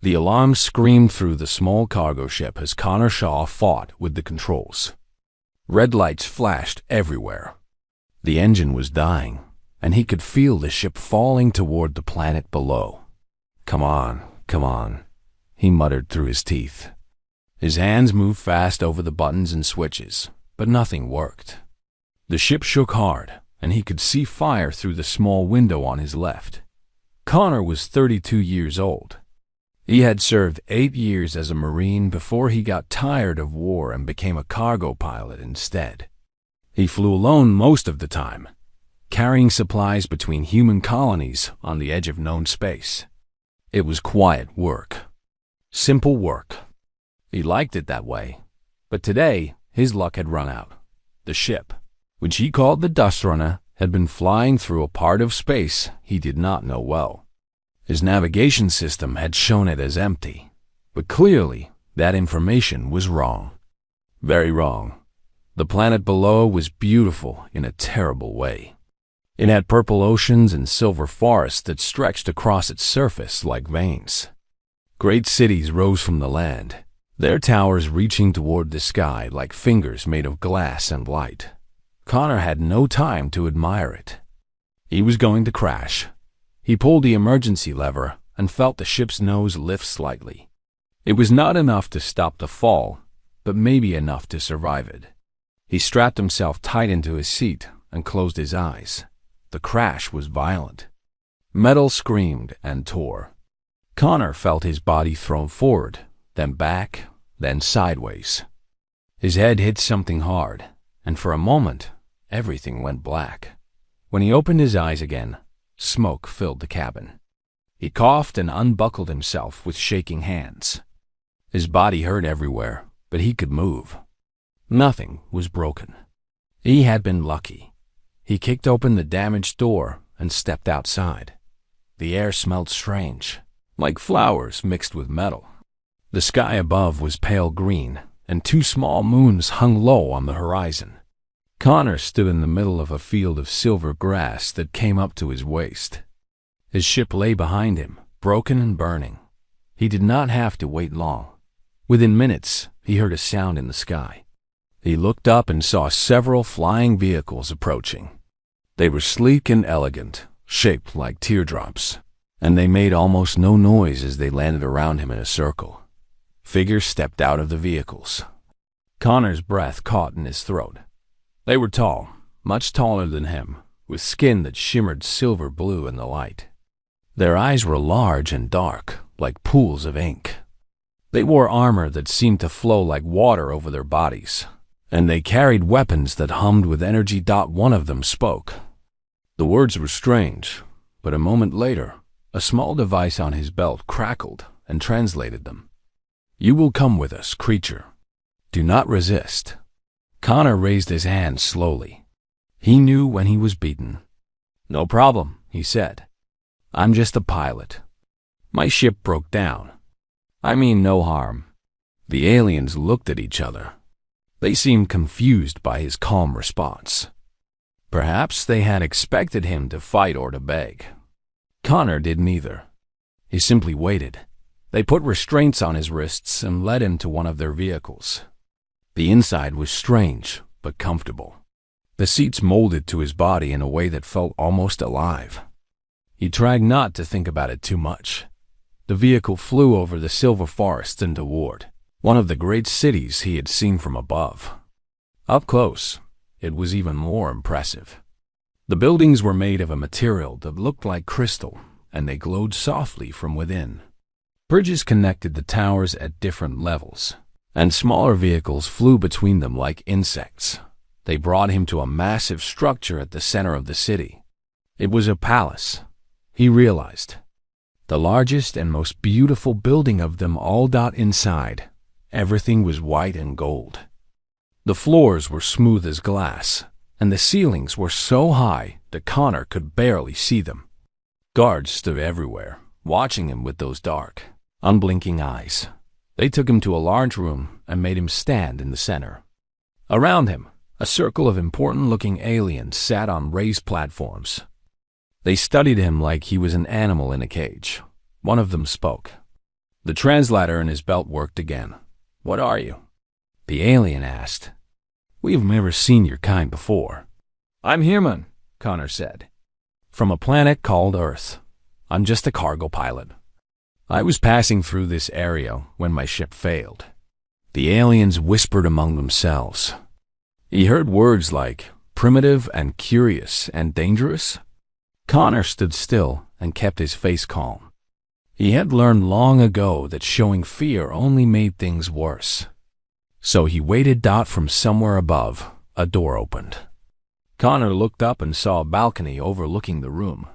The alarm screamed through the small cargo ship as Connor Shaw fought with the controls. Red lights flashed everywhere. The engine was dying, and he could feel the ship falling toward the planet below. "Come on, come on," he muttered through his teeth. His hands moved fast over the buttons and switches, but nothing worked. The ship shook hard, and he could see fire through the small window on his left. Connor was 32 years old. He had served 8 years as a Marine before he got tired of war and became a cargo pilot instead. He flew alone most of the time, carrying supplies between human colonies on the edge of known space. It was quiet work. Simple work. He liked it that way. But today, his luck had run out. The ship, which he called the Dust Runner, had been flying through a part of space he did not know well. His navigation system had shown it as empty, but clearly that information was wrong. Very wrong. The planet below was beautiful in a terrible way. It had purple oceans and silver forests that stretched across its surface like veins. Great cities rose from the land, their towers reaching toward the sky like fingers made of glass and light. Connor had no time to admire it. He was going to crash. He pulled the emergency lever and felt the ship's nose lift slightly. It was not enough to stop the fall, but maybe enough to survive it. He strapped himself tight into his seat and closed his eyes. The crash was violent. Metal screamed and tore. Connor felt his body thrown forward, then back, then sideways. His head hit something hard, and for a moment, everything went black. When he opened his eyes again, smoke filled the cabin. He coughed and unbuckled himself with shaking hands. His body hurt everywhere, but he could move. Nothing was broken. He had been lucky. He kicked open the damaged door and stepped outside. The air smelled strange, like flowers mixed with metal. The sky above was pale green, and 2 small moons hung low on the horizon. Connor stood in the middle of a field of silver grass that came up to his waist. His ship lay behind him, broken and burning. He did not have to wait long. Within minutes, he heard a sound in the sky. He looked up and saw several flying vehicles approaching. They were sleek and elegant, shaped like teardrops, and they made almost no noise as they landed around him in a circle. Figures stepped out of the vehicles. Connor's breath caught in his throat. They were tall, much taller than him, with skin that shimmered silver blue in the light. Their eyes were large and dark, like pools of ink. They wore armor that seemed to flow like water over their bodies, and they carried weapons that hummed with energy. One of them spoke. The words were strange, but a moment later, a small device on his belt crackled and translated them. "You will come with us, creature. Do not resist." Connor raised his hand slowly. He knew when he was beaten. "No problem," he said. "I'm just a pilot. My ship broke down. I mean no harm." The aliens looked at each other. They seemed confused by his calm response. Perhaps they had expected him to fight or to beg. Connor did neither. He simply waited. They put restraints on his wrists and led him to one of their vehicles. The inside was strange, but comfortable. The seats molded to his body in a way that felt almost alive. He tried not to think about it too much. The vehicle flew over the silver forest and toward one of the great cities he had seen from above. Up close, it was even more impressive. The buildings were made of a material that looked like crystal, and they glowed softly from within. Bridges connected the towers at different levels, and smaller vehicles flew between them like insects. They brought him to a massive structure at the center of the city. It was a palace, he realized. The largest and most beautiful building of them all. Inside, everything was white and gold. The floors were smooth as glass, and the ceilings were so high that Connor could barely see them. Guards stood everywhere, watching him with those dark, unblinking eyes. They took him to a large room and made him stand in the center. Around him, a circle of important-looking aliens sat on raised platforms. They studied him like he was an animal in a cage. One of them spoke. The translator in his belt worked again. "What are you?" The alien asked. "We've never seen your kind before." "I'm human," Connor said. "From a planet called Earth. I'm just a cargo pilot. I was passing through this area when my ship failed." The aliens whispered among themselves. He heard words like primitive and curious and dangerous. Connor stood still and kept his face calm. He had learned long ago that showing fear only made things worse. So he waited. From somewhere above, a door opened. Connor looked up and saw a balcony overlooking the room.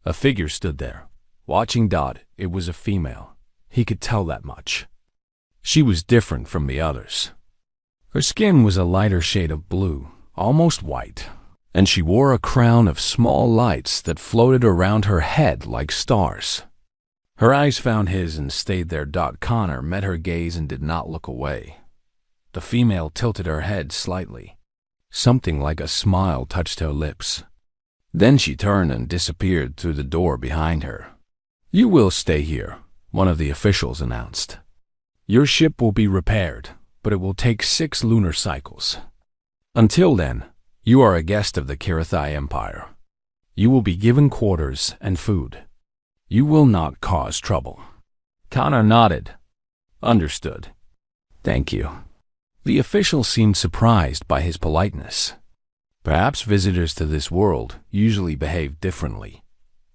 A figure stood there, watching. It was a female. He could tell that much. She was different from the others. Her skin was a lighter shade of blue, almost white, and she wore a crown of small lights that floated around her head like stars. Her eyes found his and stayed there. Connor met her gaze and did not look away. The female tilted her head slightly. Something like a smile touched her lips. Then she turned and disappeared through the door behind her. "You will stay here," one of the officials announced. "Your ship will be repaired, but it will take 6 lunar cycles. Until then, you are a guest of the HFY Empire. You will be given quarters and food. You will not cause trouble." Connor nodded. "Understood. Thank you." The official seemed surprised by his politeness. Perhaps visitors to this world usually behave differently.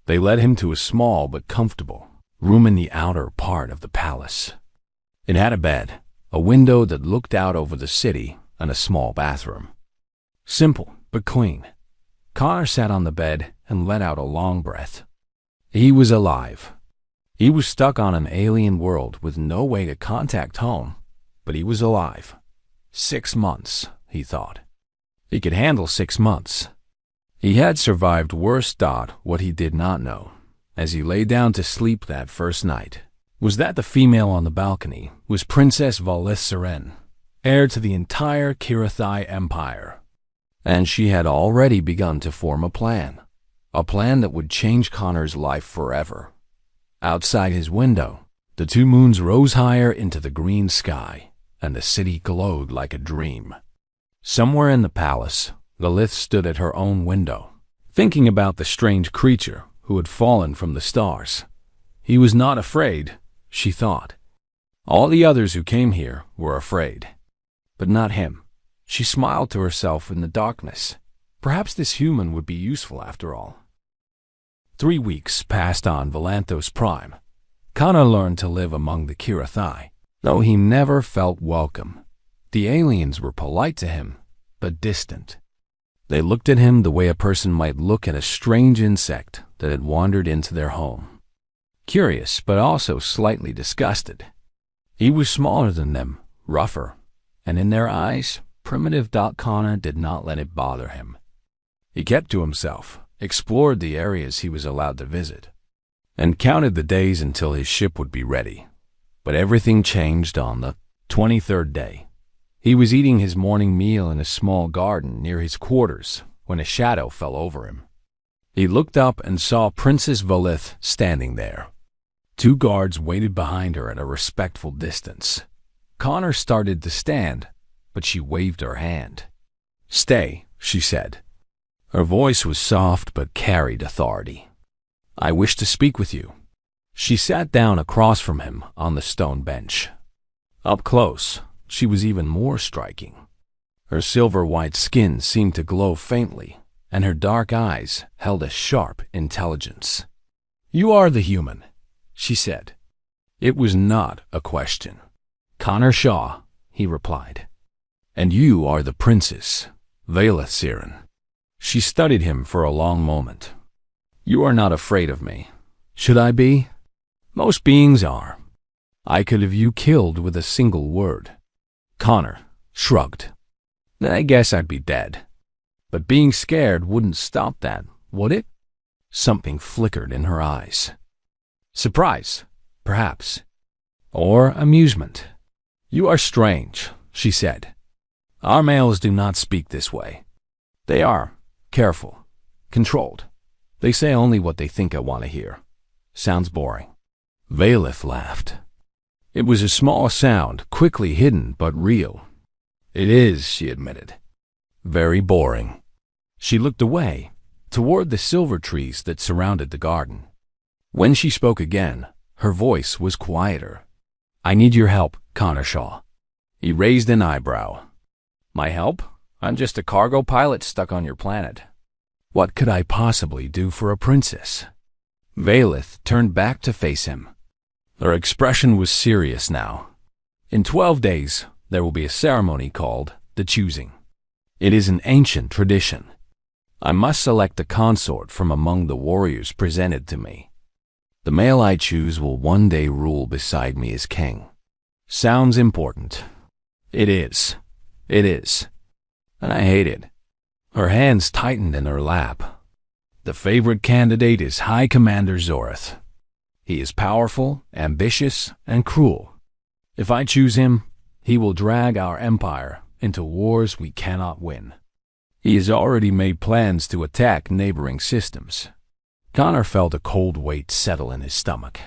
They led him to a small but comfortable room in the outer part of the palace. It had a bed, a window that looked out over the city, and a small bathroom. Simple, but clean. Connor sat on the bed and let out a long breath. He was alive. He was stuck on an alien world with no way to contact home, but he was alive. 6 months, he thought. He could handle 6 months. He had survived worse. What he did not know, as he lay down to sleep that first night, was that the female on the balcony was Princess Valith, heir to the entire HFY Empire. And she had already begun to form a plan that would change Connor's life forever. Outside his window, the 2 moons rose higher into the green sky, and the city glowed like a dream. Somewhere in the palace, Valith stood at her own window, thinking about the strange creature who had fallen from the stars. He was not afraid, she thought. All the others who came here were afraid, but not him. She smiled to herself in the darkness. Perhaps this human would be useful after all. 3 weeks passed on Valanthos Prime. Connor learned to live among the HFY, though he never felt welcome. The aliens were polite to him, but distant. They looked at him the way a person might look at a strange insect that had wandered into their home. Curious, but also slightly disgusted. He was smaller than them, rougher, and in their eyes, primitive. Connor did not let it bother him. He kept to himself, explored the areas he was allowed to visit, and counted the days until his ship would be ready. But everything changed on the 23rd day. He was eating his morning meal in a small garden near his quarters when a shadow fell over him. He looked up and saw Princess Valith standing there. 2 guards waited behind her at a respectful distance. Connor started to stand, but she waved her hand. "Stay," she said. Her voice was soft but carried authority. "I wish to speak with you." She sat down across from him on the stone bench. Up close, she was even more striking. Her silver-white skin seemed to glow faintly, and her dark eyes held a sharp intelligence. "You are the human," she said. It was not a question. "Connor Shaw," he replied. "And you are the princess, Valith." She studied him for a long moment. "You are not afraid of me. Should I be? Most beings are. I could have you killed with a single word." Connor shrugged. "Then I guess I'd be dead. But being scared wouldn't stop that, would it?" Something flickered in her eyes. Surprise, perhaps. Or amusement. "You are strange," she said. "Our males do not speak this way. They are careful, controlled. They say only what they think I want to hear. Sounds boring." Valith laughed. It was a small sound, quickly hidden but real. "It is," she admitted. "Very boring." She looked away, toward the silver trees that surrounded the garden. When she spoke again, her voice was quieter. "I need your help, Connor Shaw." He raised an eyebrow. "My help? I'm just a cargo pilot stuck on your planet." "What could I possibly do for a princess?" Valeth turned back to face him. Her expression was serious now. "In 12 days, there will be a ceremony called the Choosing. It is an ancient tradition. I must select a consort from among the warriors presented to me. The male I choose will one day rule beside me as king." Sounds important. It is. It is. And I hate it. Her hands tightened in her lap. "The favorite candidate is High Commander Zorath. He is powerful, ambitious, and cruel. If I choose him, he will drag our empire into wars we cannot win. He has already made plans to attack neighboring systems." Connor felt a cold weight settle in his stomach.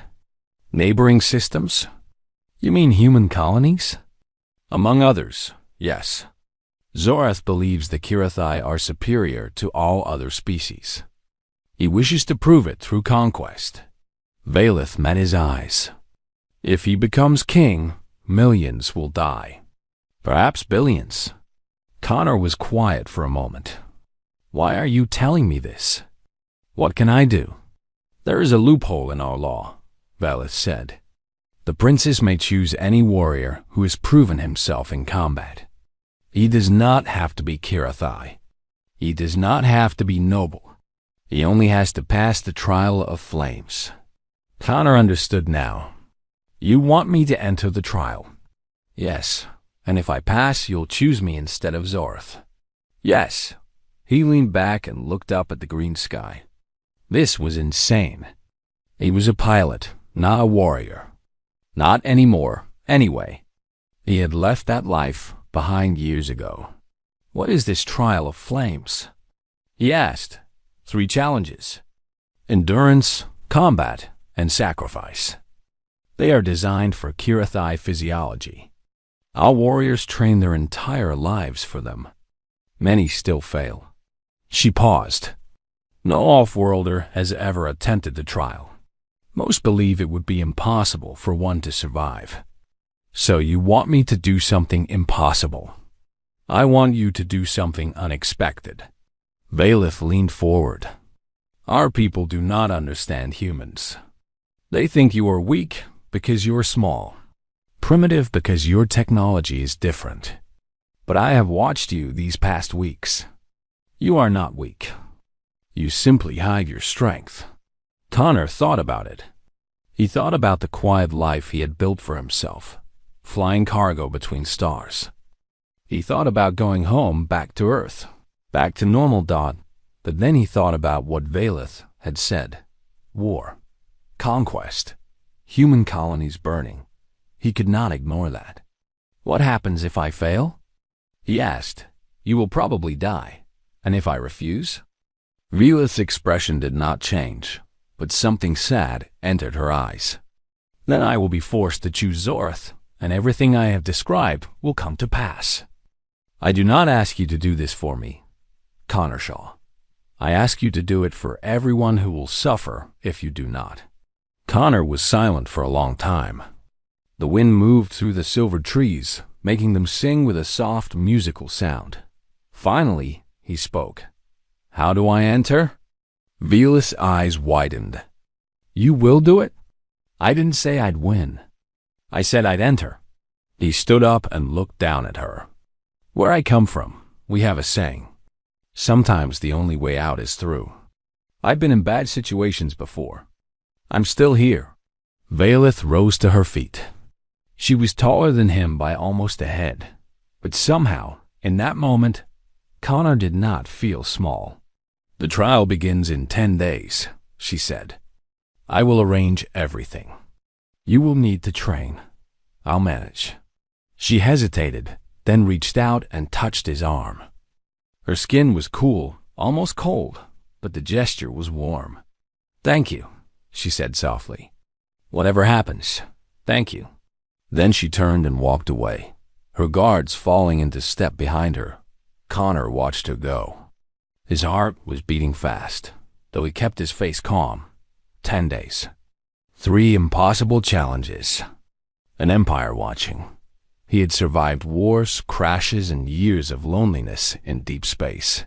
"Neighboring systems? You mean human colonies?" "Among others, yes. Zorath believes the Kirathai are superior to all other species. He wishes to prove it through conquest." Valeth met his eyes. "If he becomes king, millions will die. Perhaps billions." Connor was quiet for a moment. "Why are you telling me this?" "What can I do?" "There is a loophole in our law," Valeth said. "The princess may choose any warrior who has proven himself in combat. He does not have to be Kirathai. He does not have to be noble. He only has to pass the trial of flames." Connor understood now. "You want me to enter the trial?" "Yes. And if I pass, you'll choose me instead of Zorath." "Yes." He leaned back and looked up at the green sky. This was insane. He was a pilot, not a warrior. Not anymore, anyway. He had left that life behind years ago. "What is this trial of flames?" he asked. 3 challenges: endurance, combat, and sacrifice. They are designed for Kirathai physiology. Our warriors train their entire lives for them. Many still fail. She paused. "No off-worlder has ever attempted the trial. Most believe it would be impossible for one to survive. So you want me to do something impossible. I want you to do something unexpected." Valeth leaned forward. "Our people do not understand humans. They think you are weak because you are small, primitive because your technology is different. But I have watched you these past weeks. You are not weak. You simply hide your strength." Connor thought about it. He thought about the quiet life he had built for himself, flying cargo between stars. He thought about going home, back to Earth, back to normal Dot, but then he thought about what Valeth had said. War, conquest, human colonies burning. He could not ignore that. "What happens if I fail?" he asked. "You will probably die. And if I refuse?" Valeth's expression did not change, but something sad entered her eyes. "Then I will be forced to choose Zorath, and everything I have described will come to pass. I do not ask you to do this for me, Connor Shaw. I ask you to do it for everyone who will suffer if you do not." Connor was silent for a long time. The wind moved through the silver trees, making them sing with a soft musical sound. Finally, he spoke. "How do I enter?" Valeth's eyes widened. "You will do it?" "I didn't say I'd win. I said I'd enter." He stood up and looked down at her. "Where I come from, we have a saying. Sometimes the only way out is through. I've been in bad situations before. I'm still here." Valeth rose to her feet. She was taller than him by almost a head, but somehow, in that moment, Connor did not feel small. "The trial begins in 10 days, she said. "I will arrange everything. You will need to train. I'll manage." She hesitated, then reached out and touched his arm. Her skin was cool, almost cold, but the gesture was warm. "Thank you," she said softly. "Whatever happens, thank you." Then she turned and walked away, her guards falling into step behind her. Connor watched her go. His heart was beating fast, though he kept his face calm. 10 days. 3 impossible challenges. An empire watching. He had survived wars, crashes, and years of loneliness in deep space.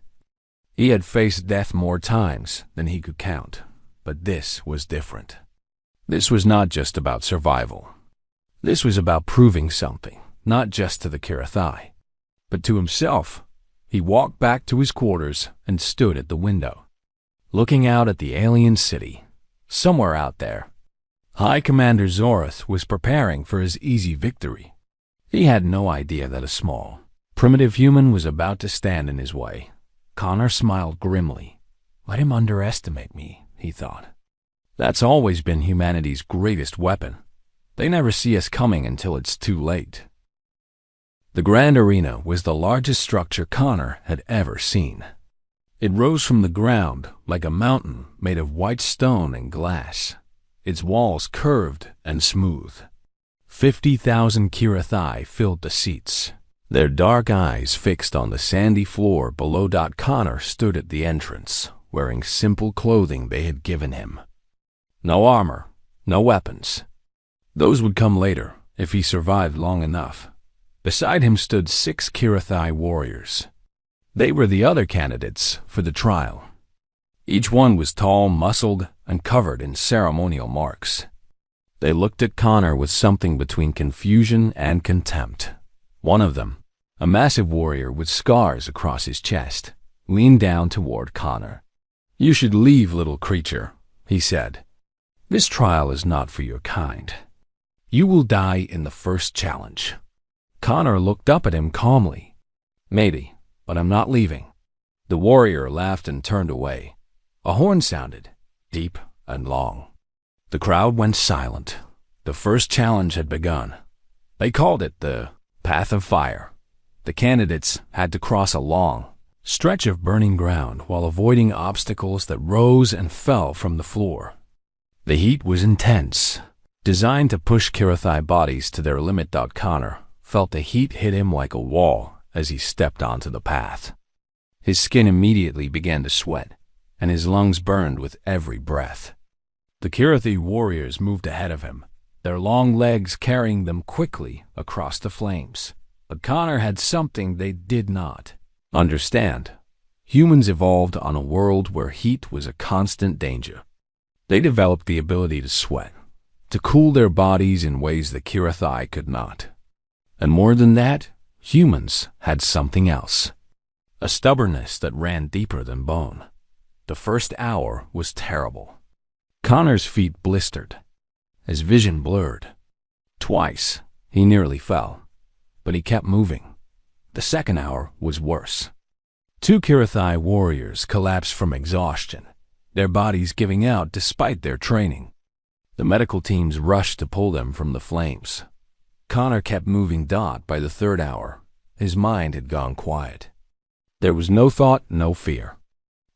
He had faced death more times than he could count, but this was different. This was not just about survival. This was about proving something, not just to the Kirathai, but to himself. He walked back to his quarters and stood at the window, looking out at the alien city. Somewhere out there, High Commander Zorath was preparing for his easy victory. He had no idea that a small, primitive human was about to stand in his way. Connor smiled grimly. Let him underestimate me, he thought. That's always been humanity's greatest weapon. They never see us coming until it's too late. The Grand Arena was the largest structure Connor had ever seen. It rose from the ground like a mountain made of white stone and glass, its walls curved and smooth. 50,000 Kirathai filled the seats, their dark eyes fixed on the sandy floor below. Connor stood at the entrance, wearing simple clothing they had given him. No armor, no weapons. Those would come later, if he survived long enough. Beside him stood 6 Kirathai warriors. They were the other candidates for the trial. Each one was tall, muscled, and covered in ceremonial marks. They looked at Connor with something between confusion and contempt. One of them, a massive warrior with scars across his chest, leaned down toward Connor. You should leave, little creature, he said. This trial is not for your kind. You will die in the first challenge. Connor looked up at him calmly. Maybe, but I'm not leaving. The warrior laughed and turned away. A horn sounded, deep and long. The crowd went silent. The first challenge had begun. They called it the Path of Fire. The candidates had to cross a long stretch of burning ground while avoiding obstacles that rose and fell from the floor. The heat was intense, designed to push Kirathai bodies to their limit. Connor felt the heat hit him like a wall as he stepped onto the path. His skin immediately began to sweat, and his lungs burned with every breath. The Kirathai warriors moved ahead of him, their long legs carrying them quickly across the flames. But Connor had something they did not understand. Humans evolved on a world where heat was a constant danger. They developed the ability to sweat, to cool their bodies in ways the Kirathai could not. And more than that, humans had something else. A stubbornness that ran deeper than bone. The first hour was terrible. Connor's feet blistered, his vision blurred. Twice, he nearly fell, but he kept moving. The second hour was worse. 2 Kirathai warriors collapsed from exhaustion, their bodies giving out despite their training. The medical teams rushed to pull them from the flames. Connor kept moving. By the third hour, his mind had gone quiet. There was no thought, no fear.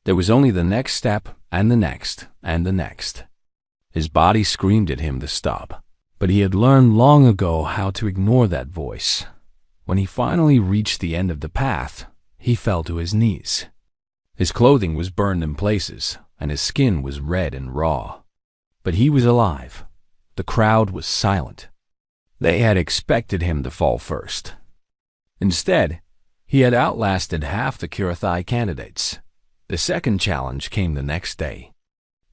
There was only the next step, and the next, and the next. His body screamed at him to stop, but he had learned long ago how to ignore that voice. When he finally reached the end of the path, he fell to his knees. His clothing was burned in places, and his skin was red and raw. But he was alive. The crowd was silent. They had expected him to fall first. Instead, he had outlasted half the Kirathai candidates. The second challenge came the next day.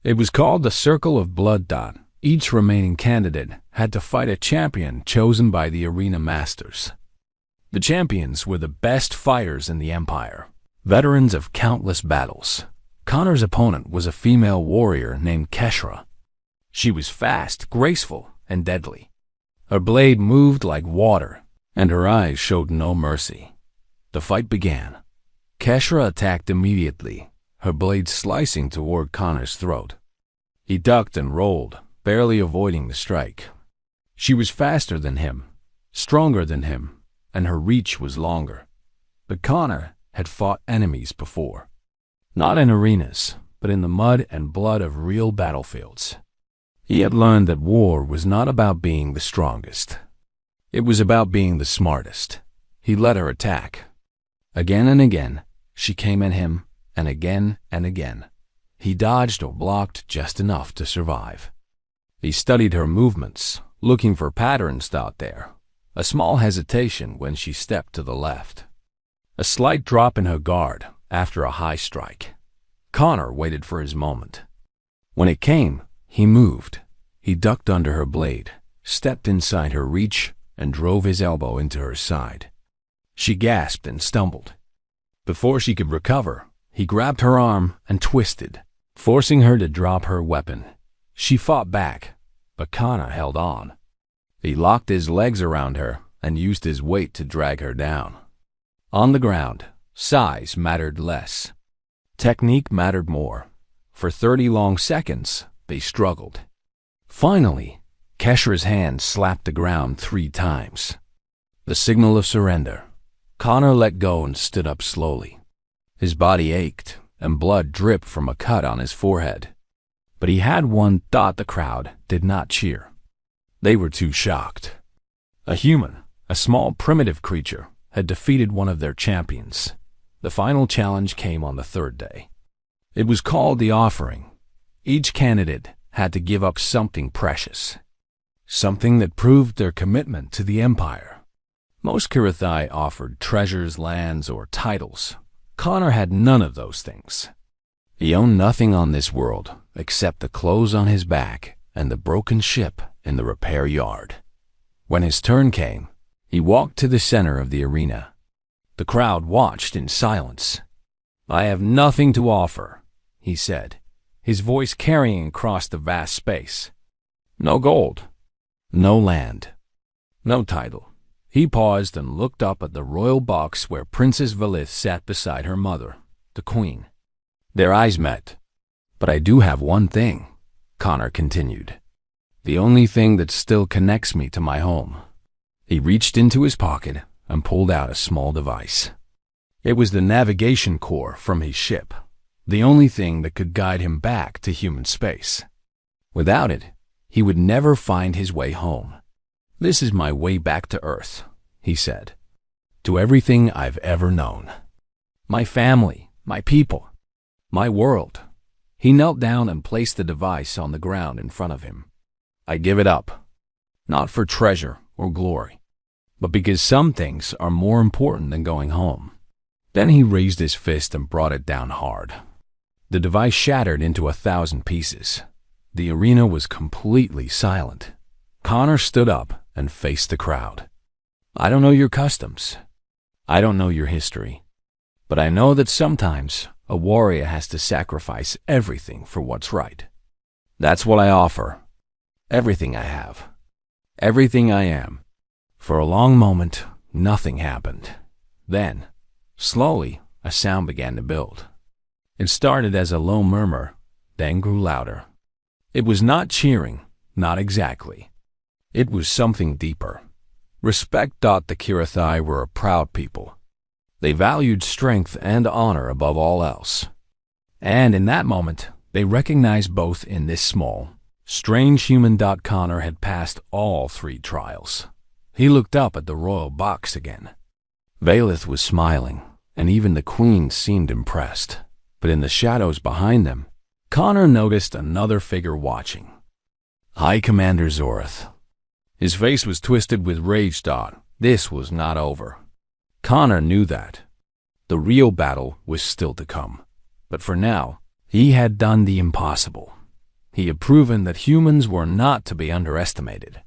It was called the Circle of Blood. Each remaining candidate had to fight a champion chosen by the arena masters. The champions were the best fighters in the Empire, veterans of countless battles. Connor's opponent was a female warrior named Keshra. She was fast, graceful, and deadly. Her blade moved like water, and her eyes showed no mercy. The fight began. Keshra attacked immediately, her blade slicing toward Connor's throat. He ducked and rolled, barely avoiding the strike. She was faster than him, stronger than him, and her reach was longer. But Connor had fought enemies before. Not in arenas, but in the mud and blood of real battlefields. He had learned that war was not about being the strongest. It was about being the smartest. He let her attack. Again and again, she came at him, and again and again. He dodged or blocked just enough to survive. He studied her movements, looking for patterns out there. A small hesitation when she stepped to the left. A slight drop in her guard after a high strike. Connor waited for his moment. When it came, he moved. He ducked under her blade, stepped inside her reach, and drove his elbow into her side. She gasped and stumbled. Before she could recover, he grabbed her arm and twisted, forcing her to drop her weapon. She fought back, but Connor held on. He locked his legs around her and used his weight to drag her down. On the ground, size mattered less. Technique mattered more. For 30 long seconds, they struggled. Finally, Keshra's hand slapped the ground 3 times. The signal of surrender. Connor let go and stood up slowly. His body ached, and blood dripped from a cut on his forehead. But he had one thought: the crowd did not cheer. They were too shocked. A human, a small primitive creature, had defeated one of their champions. The final challenge came on the 3rd day. It was called the offering. Each candidate had to give up something precious, something that proved their commitment to the Empire. Most Kirathai offered treasures, lands, or titles. Connor had none of those things. He owned nothing on this world except the clothes on his back and the broken ship in the repair yard. When his turn came, he walked to the center of the arena. The crowd watched in silence. "I have nothing to offer," he said, his voice carrying across the vast space. "No gold, no land, no title." He paused and looked up at the royal box where Princess Valith sat beside her mother, the queen. Their eyes met. "But I do have one thing," Connor continued. "The only thing that still connects me to my home." He reached into his pocket and pulled out a small device. It was the navigation core from his ship, the only thing that could guide him back to human space. Without it, he would never find his way home. "This is my way back to Earth," he said, "to everything I've ever known. My family, my people, my world." He knelt down and placed the device on the ground in front of him. "I give it up, not for treasure or glory, but because some things are more important than going home." Then he raised his fist and brought it down hard. The device shattered into 1,000 pieces. The arena was completely silent. Connor stood up and faced the crowd. "I don't know your customs. I don't know your history. But I know that sometimes a warrior has to sacrifice everything for what's right. That's what I offer. Everything I have. Everything I am." For a long moment, nothing happened. Then, slowly, a sound began to build. It started as a low murmur, then grew louder. It was not cheering, not exactly. It was something deeper. Respect. The Kirathai were a proud people. They valued strength and honor above all else. And in that moment, they recognized both in this small, strange human. Connor had passed all 3 trials. He looked up at the royal box again. Valith was smiling, and even the queen seemed impressed. But in the shadows behind them, Connor noticed another figure watching. High Commander Zorith. His face was twisted with rage. This was not over. Connor knew that. The real battle was still to come. But for now, he had done the impossible. He had proven that humans were not to be underestimated.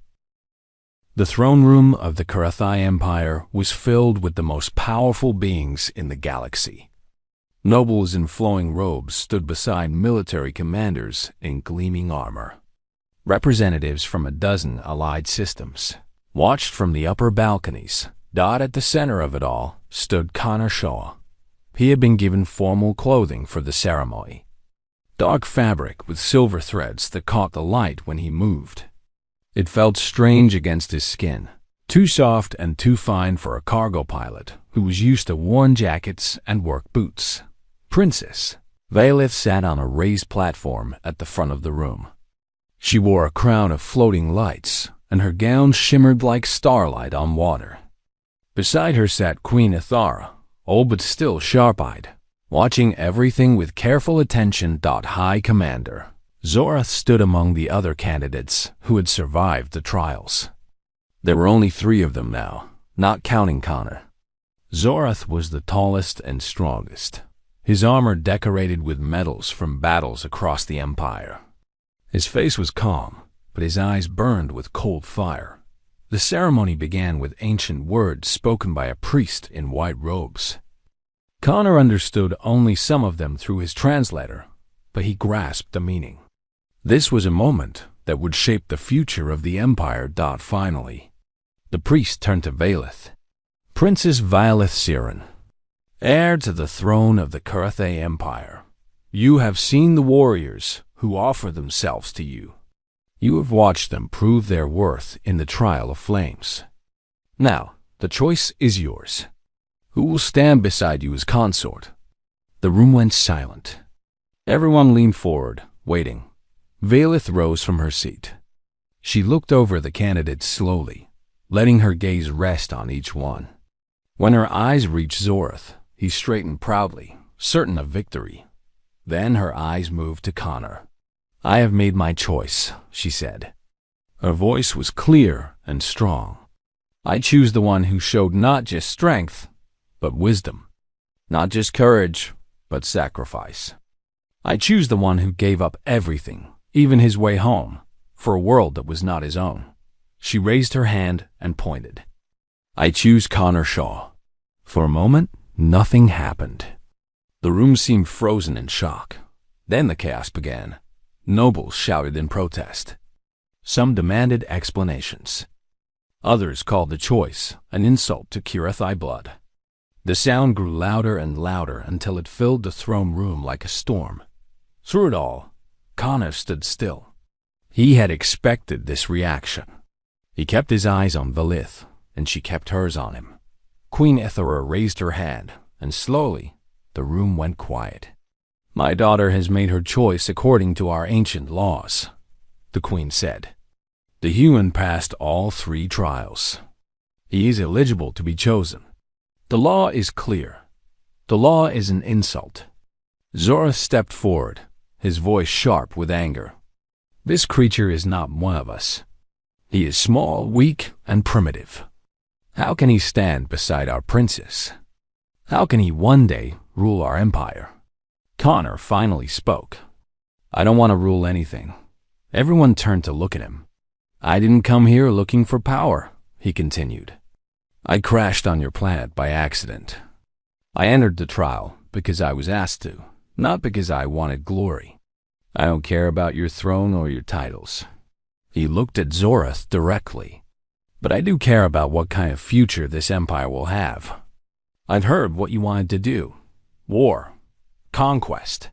The throne room of the Kirathai Empire was filled with the most powerful beings in the galaxy. Nobles in flowing robes stood beside military commanders in gleaming armor. Representatives from a dozen allied systems watched from the upper balconies. At the center of it all stood Connor Shaw. He had been given formal clothing for the ceremony. Dark fabric with silver threads that caught the light when he moved. It felt strange against his skin, too soft and too fine for a cargo pilot who was used to worn jackets and work boots. Princess Valith sat on a raised platform at the front of the room. She wore a crown of floating lights and her gown shimmered like starlight on water. Beside her sat Queen Ithara, old but still sharp-eyed, watching everything with careful attention. High Commander Zorath stood among the other candidates who had survived the trials. There were only 3 of them now, not counting Connor. Zorath was the tallest and strongest, his armor decorated with medals from battles across the Empire. His face was calm, but his eyes burned with cold fire. The ceremony began with ancient words spoken by a priest in white robes. Connor understood only some of them through his translator, but he grasped the meaning. This was a moment that would shape the future of the Empire. Finally, the priest turned to Valeth. Princess Valeth Siren, heir to the throne of the Kurethe Empire, you have seen the warriors who offer themselves to you. You have watched them prove their worth in the trial of flames. Now, the choice is yours. Who will stand beside you as consort? The room went silent. Everyone leaned forward, waiting. Valeth rose from her seat. She looked over the candidates slowly, letting her gaze rest on each one. When her eyes reached Zorath, he straightened proudly, certain of victory. Then her eyes moved to Connor. I have made my choice, she said. Her voice was clear and strong. I choose the one who showed not just strength, but wisdom. Not just courage, but sacrifice. I choose the one who gave up everything, even his way home, for a world that was not his own. She raised her hand and pointed. I choose Connor Shaw. For a moment, nothing happened. The room seemed frozen in shock. Then the chaos began. Nobles shouted in protest. Some demanded explanations. Others called the choice an insult to Kurethe blood. The sound grew louder and louder until it filled the throne room like a storm. Through it all, Connor stood still. He had expected this reaction. He kept his eyes on Valith, and she kept hers on him. Queen Ithara raised her hand, and slowly, the room went quiet. My daughter has made her choice according to our ancient laws, the queen said. The human passed all 3 trials. He is eligible to be chosen. The law is clear. The law is an insult. Zorath stepped forward, his voice sharp with anger. This creature is not one of us. He is small, weak, and primitive. How can he stand beside our princess? How can he one day rule our empire? Connor finally spoke. I don't want to rule anything. Everyone turned to look at him. I didn't come here looking for power, he continued. I crashed on your planet by accident. I entered the trial because I was asked to, not because I wanted glory. I don't care about your throne or your titles. He looked at Zorath directly. But I do care about what kind of future this empire will have. I've heard what you wanted to do. War. Conquest.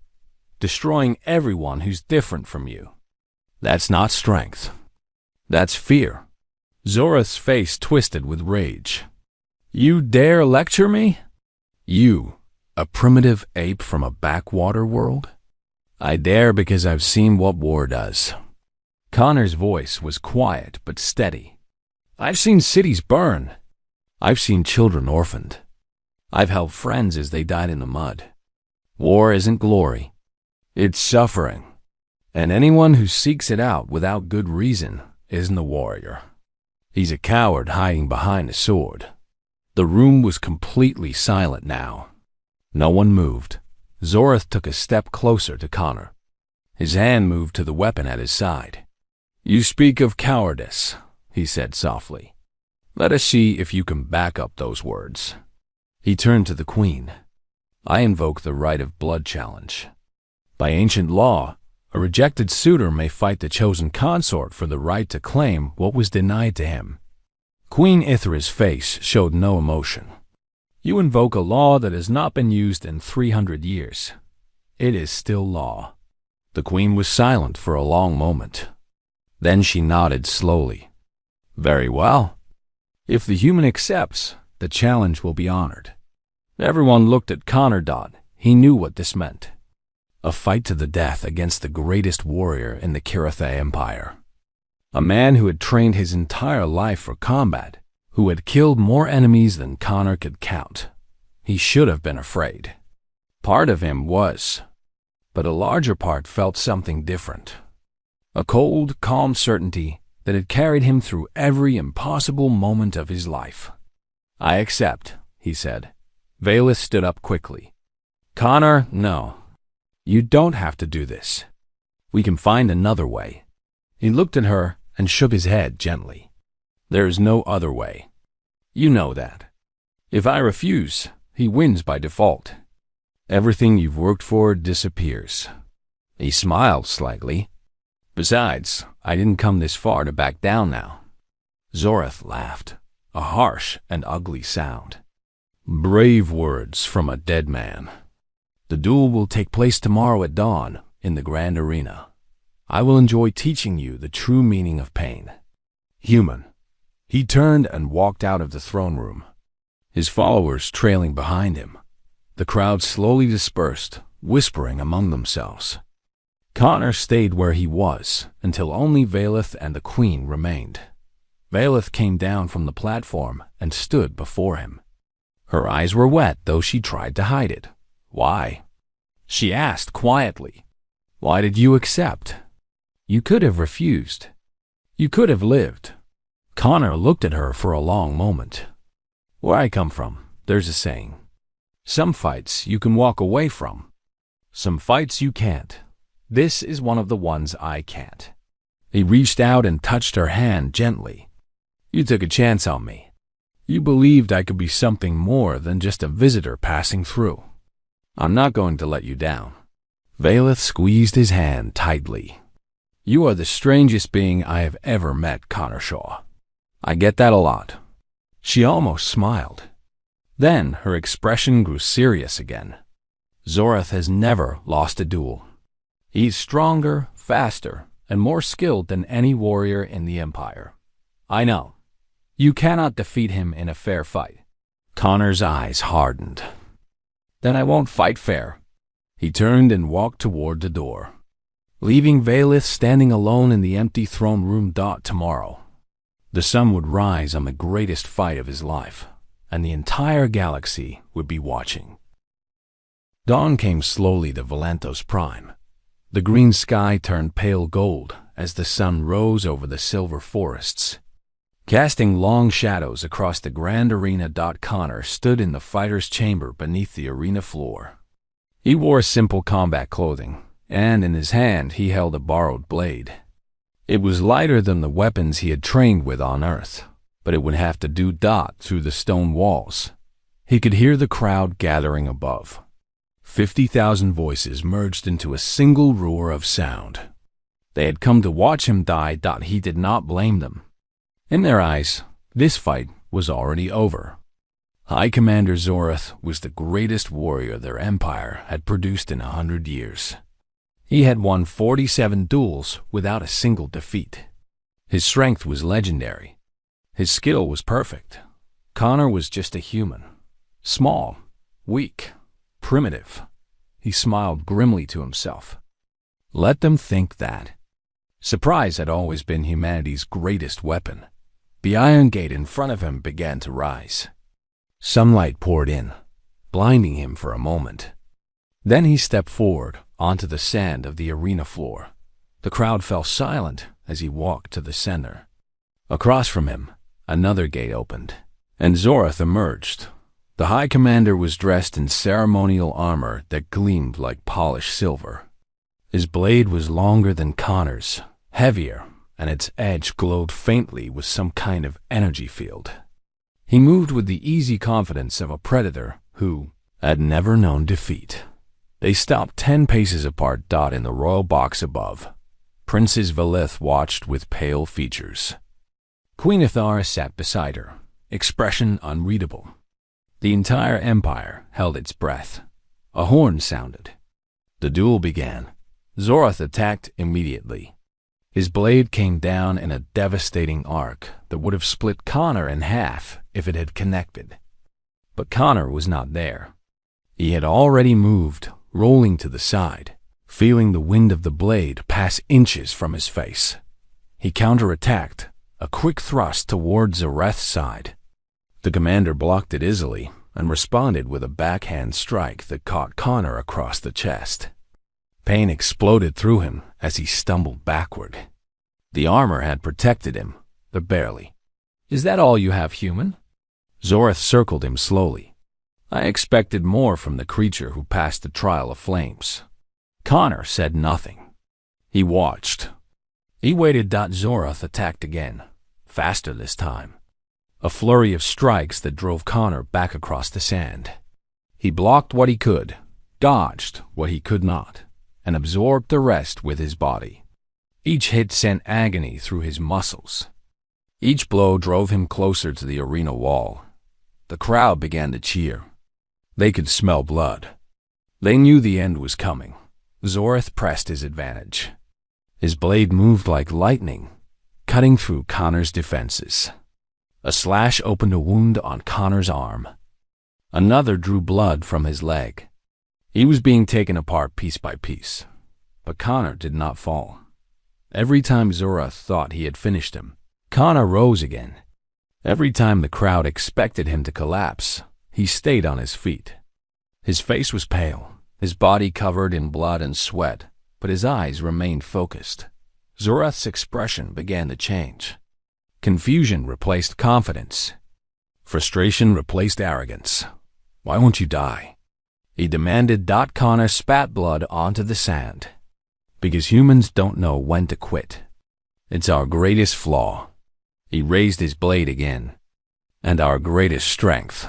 Destroying everyone who's different from you. That's not strength. That's fear. Zorath's face twisted with rage. You dare lecture me? You, a primitive ape from a backwater world? I dare because I've seen what war does. Connor's voice was quiet but steady. I've seen cities burn. I've seen children orphaned. I've held friends as they died in the mud. War isn't glory. It's suffering. And anyone who seeks it out without good reason isn't a warrior. He's a coward hiding behind a sword. The room was completely silent now. No one moved. Zorath took a step closer to Connor. His hand moved to the weapon at his side. You speak of cowardice, he said softly. Let us see if you can back up those words. He turned to the queen. I invoke the right of blood challenge. By ancient law, a rejected suitor may fight the chosen consort for the right to claim what was denied to him. Queen Ithra's face showed no emotion. You invoke a law that has not been used in 300 years. It is still law. The queen was silent for a long moment. Then she nodded slowly. Very well. If the human accepts, the challenge will be honored. Everyone looked at Connor. He knew what this meant. A fight to the death against the greatest warrior in the Kurethe Empire. A man who had trained his entire life for combat, who had killed more enemies than Connor could count. He should have been afraid. Part of him was, but a larger part felt something different. A cold, calm certainty that had carried him through every impossible moment of his life. "I accept," he said. Valeth stood up quickly. "Connor, no. You don't have to do this. We can find another way." He looked at her and shook his head gently. "There is no other way. You know that. If I refuse, he wins by default. Everything you've worked for disappears." He smiled slightly. "Besides, I didn't come this far to back down now." Zorath laughed, a harsh and ugly sound. "Brave words from a dead man. The duel will take place tomorrow at dawn in the Grand Arena. I will enjoy teaching you the true meaning of pain. Human." He turned and walked out of the throne room, his followers trailing behind him. The crowd slowly dispersed, whispering among themselves. Connor stayed where he was until only Valeth and the Queen remained. Valeth came down from the platform and stood before him. Her eyes were wet, though she tried to hide it. "Why?" she asked quietly. "Why did you accept? You could have refused. You could have lived." Connor looked at her for a long moment. "Where I come from, there's a saying. Some fights you can walk away from. Some fights you can't. This is one of the ones I can't." He reached out and touched her hand gently. "You took a chance on me. You believed I could be something more than just a visitor passing through. I'm not going to let you down." Valeth squeezed his hand tightly. "You are the strangest being I have ever met, Connor Shaw. I get that a lot." She almost smiled. Then her expression grew serious again. "Zorath has never lost a duel. He's stronger, faster, and more skilled than any warrior in the Empire. I know. You cannot defeat him in a fair fight." Connor's eyes hardened. "Then I won't fight fair." He turned and walked toward the door, leaving Valeth standing alone in the empty throne room. Tomorrow, the sun would rise on the greatest fight of his life, and the entire galaxy would be watching. Dawn came slowly to Valentos Prime. The green sky turned pale gold as the sun rose over the silver forests, casting long shadows across the Grand Arena. Connor stood in the fighter's chamber beneath the arena floor. He wore simple combat clothing, and in his hand he held a borrowed blade. It was lighter than the weapons he had trained with on Earth, but it would have to do. Through the stone walls, he could hear the crowd gathering above. 50,000 voices merged into a single roar of sound. They had come to watch him die. He did not blame them. In their eyes, this fight was already over. High Commander Zorath was the greatest warrior their empire had produced in 100 years. He had won 47 duels without a single defeat. His strength was legendary. His skill was perfect. Connor was just a human. Small, weak, primitive. He smiled grimly to himself. Let them think that. Surprise had always been humanity's greatest weapon. The iron gate in front of him began to rise. Sunlight poured in, blinding him for a moment. Then he stepped forward onto the sand of the arena floor. The crowd fell silent as he walked to the center. Across from him, another gate opened, and Zorath emerged. The High Commander was dressed in ceremonial armor that gleamed like polished silver. His blade was longer than Connor's, heavier, and its edge glowed faintly with some kind of energy field. He moved with the easy confidence of a predator who had never known defeat. They stopped 10 paces apart. In the royal box above, Princess Valeth watched with pale features. Queen Ithara sat beside her, expression unreadable. The entire empire held its breath. A horn sounded. The duel began. Zorath attacked immediately. His blade came down in a devastating arc that would have split Connor in half if it had connected. But Connor was not there. He had already moved, rolling to the side, feeling the wind of the blade pass inches from his face. He counterattacked, a quick thrust towards Zoreth's side. The commander blocked it easily and responded with a backhand strike that caught Connor across the chest. Pain exploded through him as he stumbled backward. The armor had protected him, but barely. "Is that all you have, human?" Zoreth circled him slowly. "I expected more from the creature who passed the trial of flames." Connor said nothing. He watched. He waited. Zoreth attacked again, faster this time. A flurry of strikes that drove Connor back across the sand. He blocked what he could, dodged what he could not, and absorbed the rest with his body. Each hit sent agony through his muscles. Each blow drove him closer to the arena wall. The crowd began to cheer. They could smell blood. They knew the end was coming. Zoreth pressed his advantage. His blade moved like lightning, cutting through Connor's defenses. A slash opened a wound on Connor's arm. Another drew blood from his leg. He was being taken apart piece by piece, but Connor did not fall. Every time Zoreth thought he had finished him, Connor rose again. Every time the crowd expected him to collapse, he stayed on his feet. His face was pale, his body covered in blood and sweat, but his eyes remained focused. Zoreth's expression began to change. Confusion replaced confidence. Frustration replaced arrogance. "Why won't you die?" he demanded. Connor spat blood onto the sand. "Because humans don't know when to quit. It's our greatest flaw." He raised his blade again. "And our greatest strength."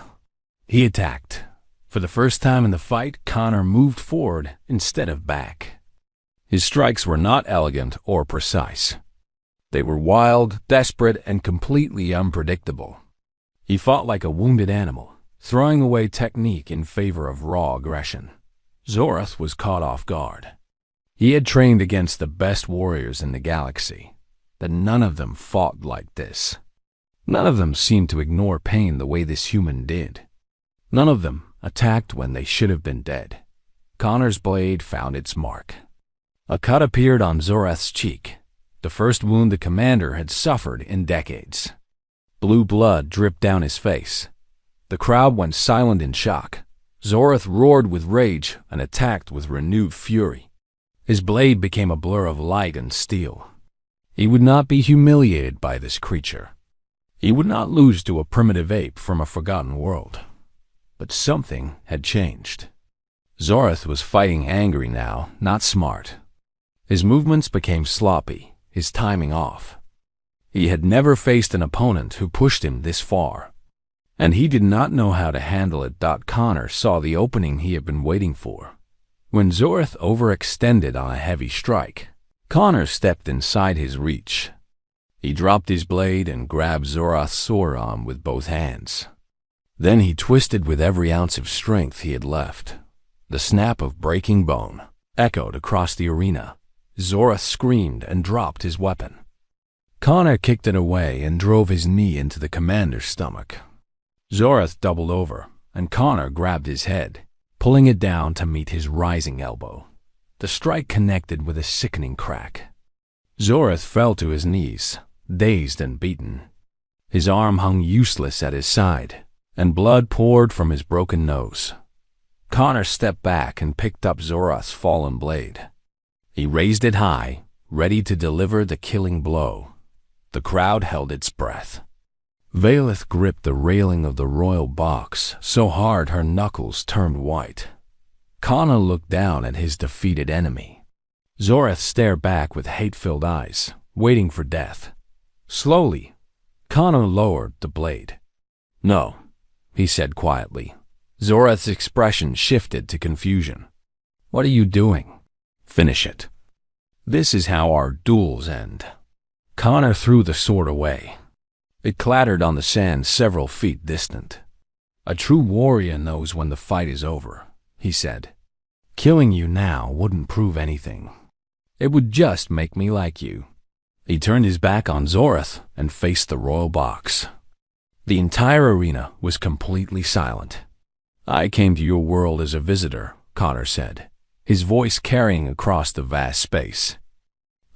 He attacked. For the first time in the fight, Connor moved forward instead of back. His strikes were not elegant or precise. They were wild, desperate, and completely unpredictable. He fought like a wounded animal, throwing away technique in favor of raw aggression. Zoreth was caught off guard. He had trained against the best warriors in the galaxy, but none of them fought like this. None of them seemed to ignore pain the way this human did. None of them attacked when they should have been dead. Connor's blade found its mark. A cut appeared on Zoreth's cheek, the first wound the commander had suffered in decades. Blue blood dripped down his face. The crowd went silent in shock. Zoreth roared with rage and attacked with renewed fury. His blade became a blur of light and steel. He would not be humiliated by this creature. He would not lose to a primitive ape from a forgotten world. But something had changed. Zoreth was fighting angry now, not smart. His movements became sloppy, his timing off. He had never faced an opponent who pushed him this far, and he did not know how to handle it. Connor saw the opening he had been waiting for. When Zoreth overextended on a heavy strike, Connor stepped inside his reach. He dropped his blade and grabbed Zoreth's sore arm with both hands. Then he twisted with every ounce of strength he had left. The snap of breaking bone echoed across the arena. Zoreth screamed and dropped his weapon. Connor kicked it away and drove his knee into the commander's stomach. Zoreth doubled over, and Connor grabbed his head, pulling it down to meet his rising elbow. The strike connected with a sickening crack. Zoreth fell to his knees, dazed and beaten. His arm hung useless at his side, and blood poured from his broken nose. Connor stepped back and picked up Zoreth's fallen blade. He raised it high, ready to deliver the killing blow. The crowd held its breath. Valeth gripped the railing of the royal box so hard her knuckles turned white. Connor looked down at his defeated enemy. Zoreth stared back with hate-filled eyes, waiting for death. Slowly, Connor lowered the blade. "No," he said quietly. Zoreth's expression shifted to confusion. "What are you doing?" "Finish it. This is how our duels end." Connor threw the sword away. It clattered on the sand several feet distant. "A true warrior knows when the fight is over," he said. "Killing you now wouldn't prove anything. It would just make me like you." He turned his back on Zoreth and faced the royal box. The entire arena was completely silent. "I came to your world as a visitor," Connor said, his voice carrying across the vast space.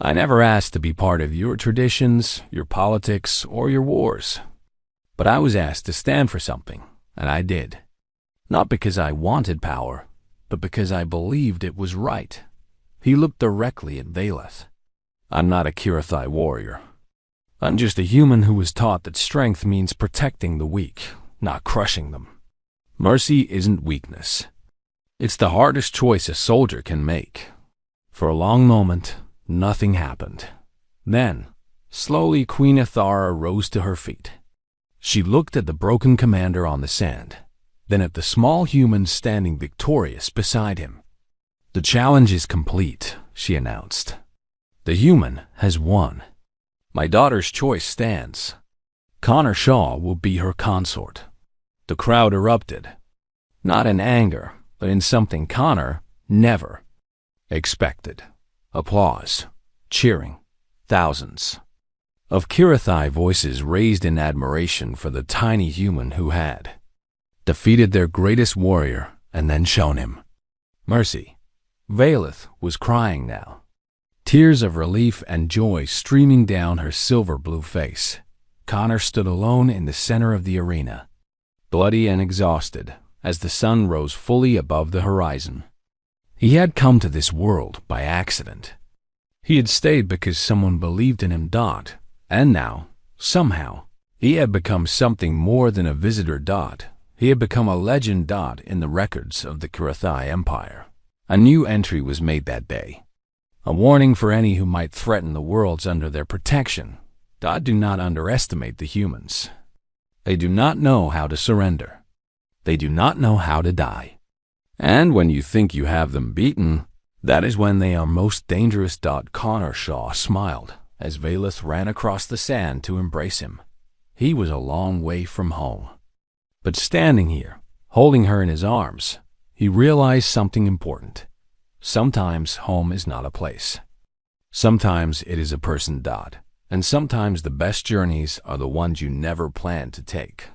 I never asked to be part of your traditions, your politics, or your wars. But I was asked to stand for something, and I did. Not because I wanted power, but because I believed it was right. He looked directly at Valeth. I'm not a Kirathai warrior. I'm just a human who was taught that strength means protecting the weak, not crushing them. Mercy isn't weakness. It's the hardest choice a soldier can make. For a long moment, nothing happened. Then, slowly Queen Athara rose to her feet. She looked at the broken commander on the sand, then at the small human standing victorious beside him. The challenge is complete, she announced. The human has won. My daughter's choice stands. Connor Shaw will be her consort. The crowd erupted, not in anger, but in something Connor never expected. Applause, cheering, thousands of Kirathai voices raised in admiration for the tiny human who had defeated their greatest warrior and then shown him mercy. Valeth was crying now, tears of relief and joy streaming down her silver-blue face. Connor stood alone in the center of the arena, bloody and exhausted, as the sun rose fully above the horizon. He had come to this world by accident. He had stayed because someone believed in him. And now, somehow, he had become something more than a visitor. He had become a legend. In the records of the Kirathai Empire. A new entry was made that day. A warning for any who might threaten the worlds under their protection. Do not underestimate the humans. They do not know how to surrender. They do not know how to die. And when you think you have them beaten, that is when they are most dangerous. Connor Shaw smiled as Valeth ran across the sand to embrace him. He was a long way from home. But standing here, holding her in his arms, he realized something important. Sometimes home is not a place. Sometimes it is a person. And sometimes the best journeys are the ones you never planned to take.